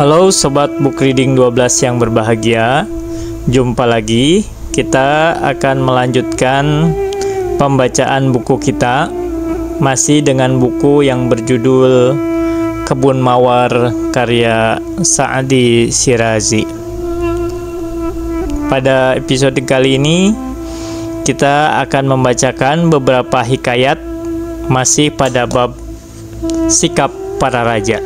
Halo Sobat Book Reading 12 yang berbahagia. Jumpa lagi. Kita akan melanjutkan pembacaan buku kita, masih dengan buku yang berjudul Kebun Mawar karya Sa'di Syirazi. Pada episode kali ini kita akan membacakan beberapa hikayat masih pada bab sikap para raja.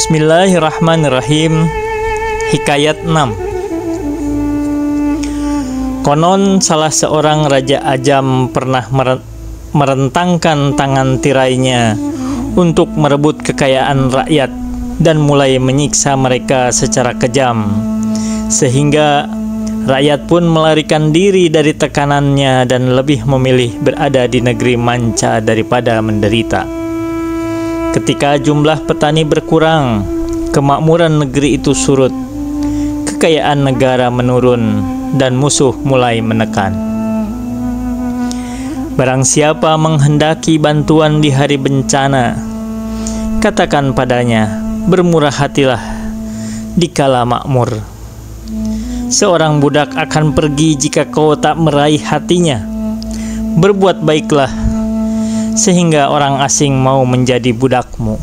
Bismillahirrahmanirrahim. Hikayat 6. Konon salah seorang raja ajam pernah merentangkan tangan tirainya untuk merebut kekayaan rakyat dan mulai menyiksa mereka secara kejam, sehingga rakyat pun melarikan diri dari tekanannya dan lebih memilih berada di negeri manca daripada menderita. Ketika jumlah petani berkurang, kemakmuran negeri itu surut, kekayaan negara menurun, dan musuh mulai menekan. Barang siapa menghendaki bantuan di hari bencana, katakan padanya, bermurah hatilah dikala makmur. Seorang budak akan pergi jika kau tak meraih hatinya. Berbuat baiklah, sehingga orang asing mau menjadi budakmu.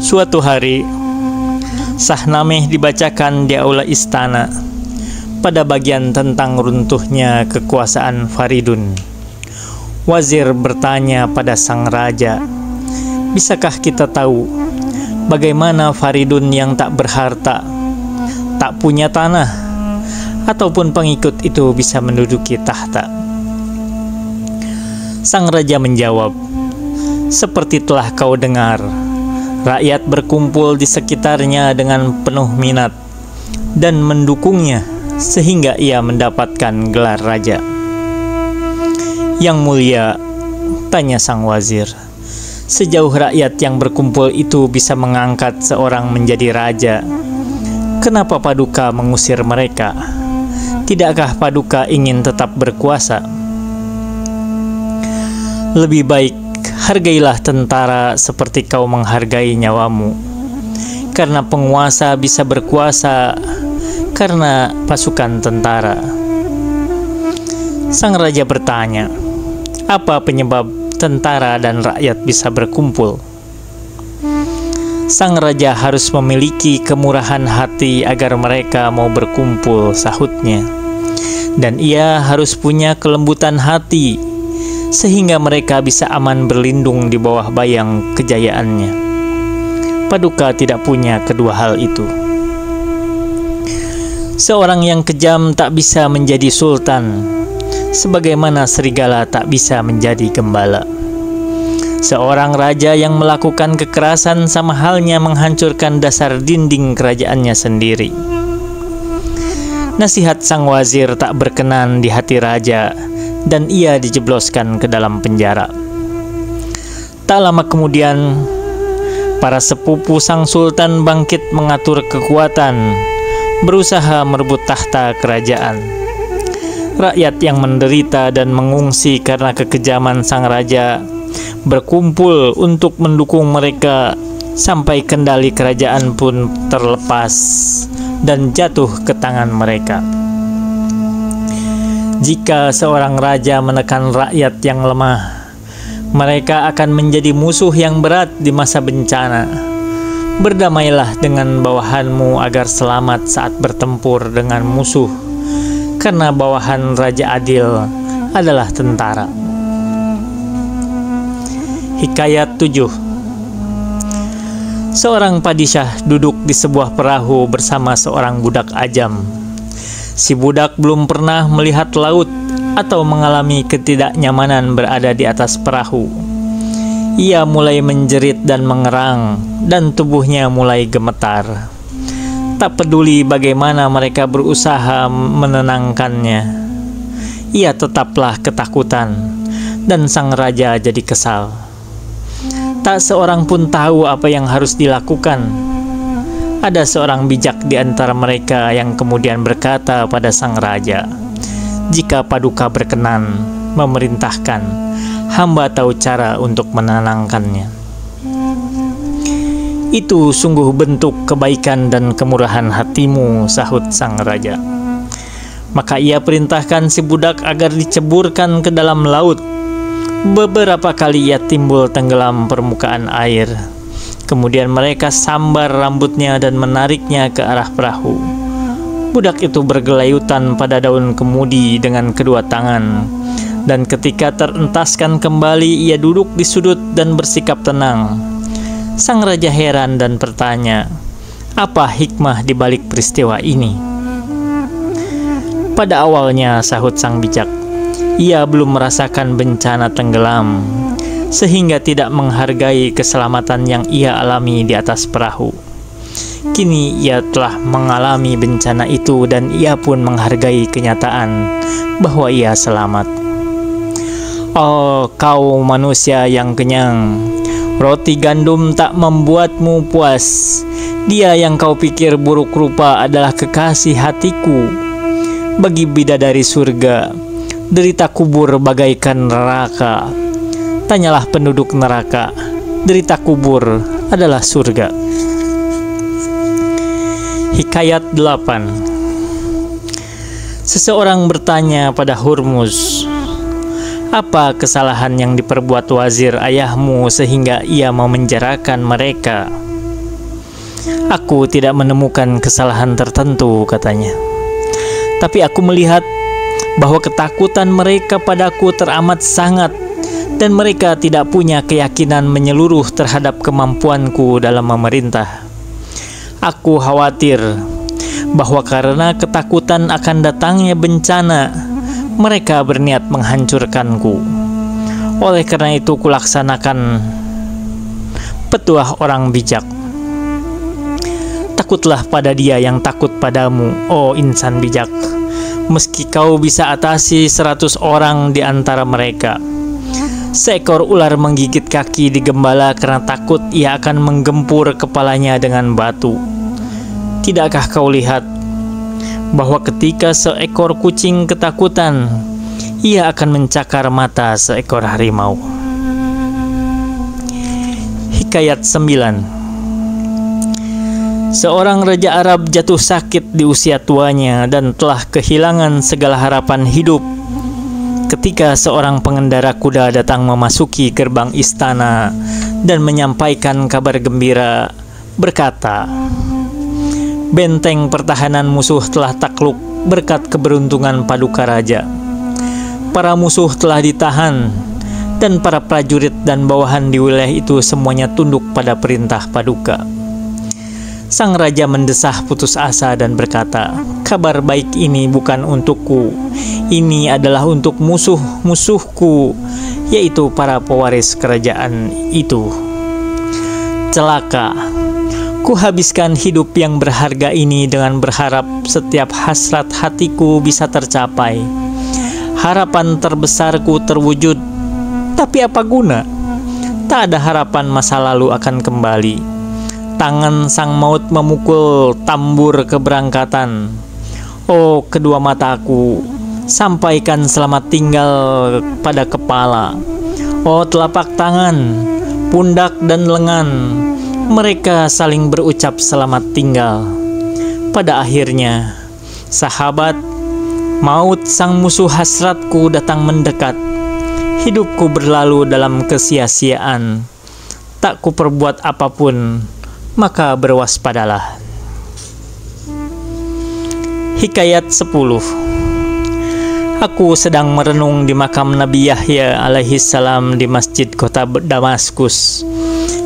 Suatu hari, Shahnameh dibacakan di aula istana pada bagian tentang runtuhnya kekuasaan Faridun. Wazir bertanya pada sang raja, bisakah kita tahu bagaimana Faridun yang tak berharta, tak punya tanah, ataupun pengikut itu bisa menduduki tahta? Sang raja menjawab, seperti telah kau dengar, rakyat berkumpul di sekitarnya dengan penuh minat dan mendukungnya sehingga ia mendapatkan gelar raja. Yang mulia, tanya sang wazir, sejauh rakyat yang berkumpul itu bisa mengangkat seorang menjadi raja, kenapa Paduka mengusir mereka? Tidakkah Paduka ingin tetap berkuasa? Lebih baik hargailah tentara seperti kau menghargai nyawamu, karena penguasa bisa berkuasa karena pasukan tentara. Sang raja bertanya, apa penyebab tentara dan rakyat bisa berkumpul? Sang raja harus memiliki kemurahan hati agar mereka mau berkumpul, sahutnya. Dan ia harus punya kelembutan hati sehingga mereka bisa aman berlindung di bawah bayang kejayaannya. Paduka tidak punya kedua hal itu. Seorang yang kejam tak bisa menjadi sultan, sebagaimana serigala tak bisa menjadi gembala. Seorang raja yang melakukan kekerasan sama halnya menghancurkan dasar dinding kerajaannya sendiri. Nasihat sang wazir tak berkenan di hati raja, dan ia dijebloskan ke dalam penjara. Tak lama kemudian, para sepupu sang sultan bangkit mengatur kekuatan, berusaha merebut tahta kerajaan. Rakyat yang menderita dan mengungsi karena kekejaman sang raja berkumpul untuk mendukung mereka, sampai kendali kerajaan pun terlepas dan jatuh ke tangan mereka. Jika seorang raja menekan rakyat yang lemah, mereka akan menjadi musuh yang berat di masa bencana. Berdamailah dengan bawahanmu agar selamat saat bertempur dengan musuh, karena bawahan raja adil adalah tentara. Hikayat 7. Seorang padishah duduk di sebuah perahu bersama seorang budak ajam. Si budak belum pernah melihat laut atau mengalami ketidaknyamanan berada di atas perahu. Ia mulai menjerit dan mengerang, dan tubuhnya mulai gemetar. Tak peduli bagaimana mereka berusaha menenangkannya, ia tetaplah ketakutan, dan sang raja jadi kesal. Tak seorang pun tahu apa yang harus dilakukan. Ada seorang bijak di antara mereka yang kemudian berkata pada sang raja, jika Paduka berkenan memerintahkan, hamba tahu cara untuk menenangkannya. "Itu sungguh bentuk kebaikan dan kemurahan hatimu," sahut sang raja. Maka ia perintahkan si budak agar diceburkan ke dalam laut. Beberapa kali ia timbul tenggelam permukaan air. Kemudian mereka sambar rambutnya dan menariknya ke arah perahu. Budak itu bergelayutan pada daun kemudi dengan kedua tangan, dan ketika terentaskan kembali, ia duduk di sudut dan bersikap tenang. Sang raja heran dan bertanya, "Apa hikmah di balik peristiwa ini?" "Pada awalnya," sahut sang bijak, "ia belum merasakan bencana tenggelam, sehingga tidak menghargai keselamatan yang ia alami di atas perahu. Kini ia telah mengalami bencana itu dan ia pun menghargai kenyataan bahwa ia selamat. Oh, kau manusia yang kenyang, roti gandum tak membuatmu puas. Dia yang kau pikir buruk rupa adalah kekasih hatiku. Bagi bidadari surga, derita kubur bagaikan neraka. Tanyalah penduduk neraka, derita kubur adalah surga." Hikayat 8. Seseorang bertanya pada Hurmuz, "Apa kesalahan yang diperbuat wazir ayahmu sehingga ia memenjarakan mereka?" "Aku tidak menemukan kesalahan tertentu," katanya. "Tapi aku melihat bahwa ketakutan mereka padaku teramat sangat, dan mereka tidak punya keyakinan menyeluruh terhadap kemampuanku dalam memerintah. Aku khawatir bahwa karena ketakutan akan datangnya bencana, mereka berniat menghancurkanku. Oleh karena itu kulaksanakan petuah orang bijak. Takutlah pada Dia yang takut padamu, oh insan bijak. Meski kau bisa atasi 100 orang di antara mereka. Seekor ular menggigit kaki di gembala karena takut ia akan menggempur kepalanya dengan batu. Tidakkah kau lihat bahwa ketika seekor kucing ketakutan, ia akan mencakar mata seekor harimau?" Hikayat 9. Seorang raja Arab jatuh sakit di usia tuanya dan telah kehilangan segala harapan hidup ketika seorang pengendara kuda datang memasuki gerbang istana dan menyampaikan kabar gembira, berkata, "Benteng pertahanan musuh telah takluk berkat keberuntungan paduka raja. Para musuh telah ditahan, dan para prajurit dan bawahan di wilayah itu semuanya tunduk pada perintah paduka." Sang raja mendesah putus asa dan berkata, "Kabar baik ini bukan untukku. Ini adalah untuk musuh-musuhku, yaitu para pewaris kerajaan itu. Celaka, ku habiskan hidup yang berharga ini dengan berharap setiap hasrat hatiku bisa tercapai. Harapan terbesarku terwujud, tapi apa guna? Tak ada harapan masa lalu akan kembali. Tangan sang maut memukul tambur keberangkatan. Oh, kedua mataku, sampaikan selamat tinggal pada kepala. Oh, telapak tangan, pundak dan lengan, mereka saling berucap selamat tinggal. Pada akhirnya, sahabat, maut sang musuh hasratku datang mendekat. Hidupku berlalu dalam kesia-siaan. Tak kuperbuat apapun, maka berwaspadalah." Hikayat 10. Aku sedang merenung di makam Nabi Yahya alaihi salam di masjid kota Damaskus,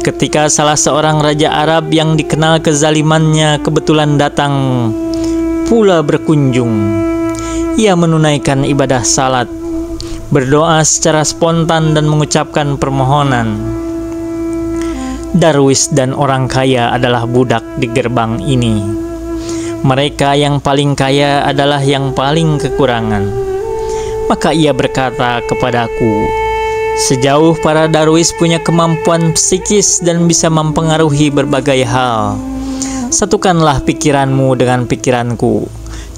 ketika salah seorang raja Arab yang dikenal kezalimannya kebetulan datang pula berkunjung. Ia menunaikan ibadah salat, berdoa secara spontan dan mengucapkan permohonan. Darwis dan orang kaya adalah budak di gerbang ini. Mereka yang paling kaya adalah yang paling kekurangan. Maka ia berkata kepadaku, "Sejauh para darwis punya kemampuan psikis dan bisa mempengaruhi berbagai hal, satukanlah pikiranmu dengan pikiranku,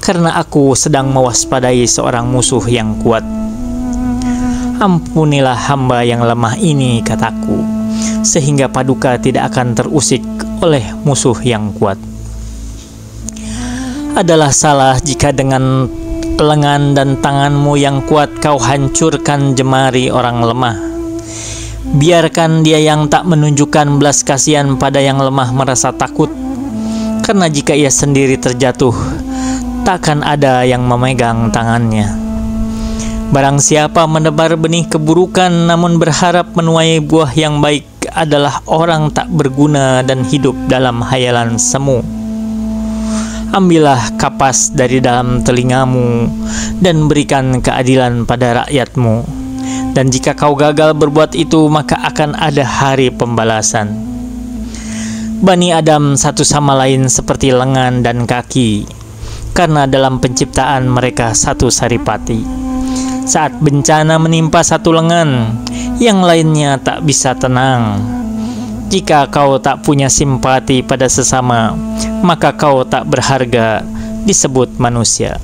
karena aku sedang mewaspadai seorang musuh yang kuat. Ampunilah hamba yang lemah ini," kataku, "sehingga paduka tidak akan terusik oleh musuh yang kuat. Adalah salah jika dengan lengan dan tanganmu yang kuat kau hancurkan jemari orang lemah. Biarkan dia yang tak menunjukkan belas kasihan pada yang lemah merasa takut, karena jika ia sendiri terjatuh, takkan ada yang memegang tangannya. Barang siapa menebar benih keburukan namun berharap menuai buah yang baik adalah orang tak berguna dan hidup dalam hayalan semu. Ambillah kapas dari dalam telingamu dan berikan keadilan pada rakyatmu. Dan jika kau gagal berbuat itu, maka akan ada hari pembalasan. Bani Adam satu sama lain seperti lengan dan kaki, karena dalam penciptaan mereka satu saripati. Saat bencana menimpa satu lengan, yang lainnya tak bisa tenang. Jika kau tak punya simpati pada sesama, maka kau tak berharga disebut manusia.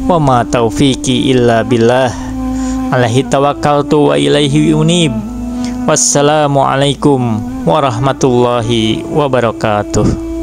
Wa ma taufiqi illa billah, alaihi tawakkaltu wa ilaihi unib. Wassalamualaikum warahmatullahi wabarakatuh.